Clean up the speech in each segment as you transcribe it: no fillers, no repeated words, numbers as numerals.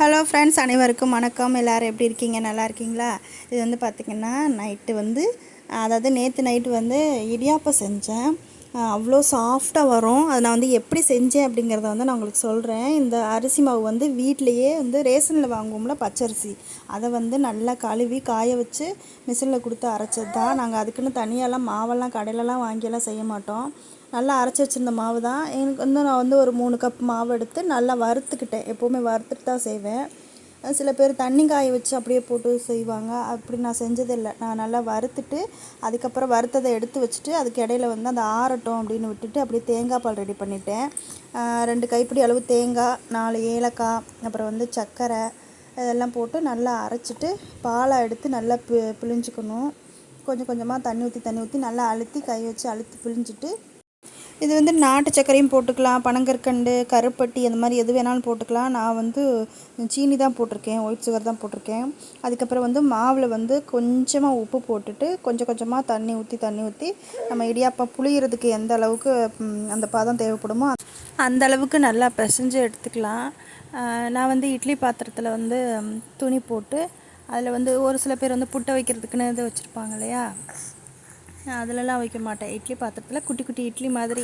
Hello friends, அனைவருக்கும் வணக்கம். எல்லோரும் எப்படி இருக்கீங்க? நல்லா இருக்கீங்களா? இது வந்து பார்த்திங்கன்னா நைட்டு வந்து அதாவது நேற்று நைட்டு வந்து இடியாப்பம் செஞ்சேன். அவ்வளோ சாஃப்டாக வரும். அதை நான் வந்து எப்படி செஞ்சேன் அப்படிங்கிறத வந்து நான் உங்களுக்கு சொல்கிறேன். இந்த அரிசி மாவு வந்து வீட்டிலையே வந்து ரேஷனில் வாங்குவோம்ல பச்சரிசி, அதை வந்து நல்லா கழுவி காய வச்சு மிஷினில் கொடுத்து அரைச்சது தான். நாங்கள் அதுக்குன்னு தனியாலாம் மாவெல்லாம் கடையிலலாம் வாங்கியெல்லாம் செய்ய மாட்டோம். நல்லா அரைச்சி வச்சுருந்த மாவு தான். எனக்கு வந்து நான் வந்து ஒரு 3 கப் மாவு எடுத்து நல்லா வறுத்துக்கிட்டேன். எப்போவுமே வறுத்துட்டு தான் செய்வேன். சில பேர் தண்ணி காய வச்சு அப்படியே போட்டு செய்வாங்க. அப்படி நான் செஞ்சதில்லை. நான் நல்லா வறுத்துட்டு அதுக்கப்புறம் வறுத்ததை எடுத்து வச்சுட்டு அதுக்கு இடையில வந்து அந்த ஆறட்டும் அப்படின்னு விட்டுட்டு அப்படியே தேங்காய் பால் ரெடி பண்ணிட்டேன். 2 கைப்பிடி அளவு தேங்காய், 4 ஏலக்காய், அப்புறம் வந்து சர்க்கரை இதெல்லாம் போட்டு நல்லா அரைச்சிட்டு பாலை எடுத்து நல்லா பிழிஞ்சிக்கணும். கொஞ்சம் கொஞ்சமாக தண்ணி ஊற்றி நல்லா அழுத்தி கை வச்சு அழுத்தி பிழிஞ்சிட்டு, இது வந்து நாட்டு சர்க்கரையும் போட்டுக்கலாம், பனங்கற்கண்டு, கருப்பட்டி அந்த மாதிரி எது வேணாலும் போட்டுக்கலாம். நான் வந்து சீனி தான் போட்டிருக்கேன், ஒயிட் சுகர் தான் போட்டிருக்கேன். அதுக்கப்புறம் வந்து மாவில் வந்து கொஞ்சமாக உப்பு போட்டுட்டு கொஞ்சம் கொஞ்சமாக தண்ணி ஊற்றி நம்ம இடியாப்பம் புளியறதுக்கு எந்த அளவுக்கு அந்த பதம் தேவைப்படுமோ அந்த அளவுக்கு நல்லா பிசைஞ்சு எடுத்துக்கலாம். நான் வந்து இட்லி பாத்திரத்தில் வந்து துணி போட்டு அதில் வந்து ஒரு சில பேர் வந்து புட்டை வைக்கிறதுக்குன்னு இது வச்சுருப்பாங்க இல்லையா, அதிலலாம் வைக்க மாட்டேன். இட்லி பாத்திரத்தில் குட்டி குட்டி இட்லி மாதிரி,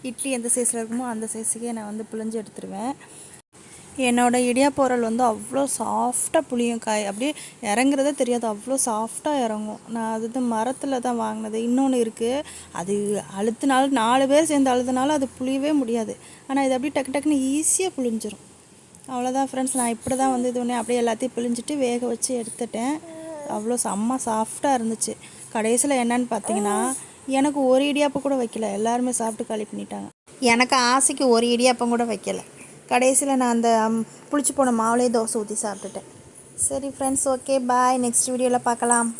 இட்லி எந்த சைஸில் இருக்குமோ அந்த சைஸுக்கே நான் வந்து புழிஞ்சு எடுத்துருவேன். என்னோடய இடியாப்போரல் வந்து அவ்வளோ சாஃப்டாக புளியும் காய் அப்படியே இறங்குறதே தெரியாது, அவ்வளோ சாஃப்டாக இறங்கும். நான் அது வந்து மரத்தில் தான் வாங்கினது. இன்னொன்று இருக்குது, அது அழுத்தினாலும் 4 பேர் சேர்ந்து அழுத்தினாலும் அது புளியவே முடியாது. ஆனால் இது அப்படியே டக்கு டக்குன்னு ஈஸியாக புளிஞ்சிரும். அவ்வளோதான் ஃப்ரெண்ட்ஸ். நான் இப்படி தான் வந்து இது பண்ணி அப்படியே எல்லாத்தையும் பிழிஞ்சிட்டு வேக வச்சு எடுத்துட்டேன். அவ்வளோ செம்ம சாஃப்டாக இருந்துச்சு. கடைசியில் என்னன்னு பார்த்தீங்கன்னா, எனக்கு ஒரு இடியாப்பம் கூட வைக்கல, எல்லாருமே சாப்பிட்டு காலி பண்ணிட்டாங்க. எனக்கு ஆசைக்கு ஒரு இடியாப்பம் கூட வைக்கல. கடைசியில் நான் அந்த புளிச்சு போன மாவுலேயே தோசை ஊற்றி சாப்பிட்டுட்டேன். சரி ஃப்ரெண்ட்ஸ், ஓகே பாய். நெக்ஸ்ட் வீடியோவில் பார்க்கலாம்.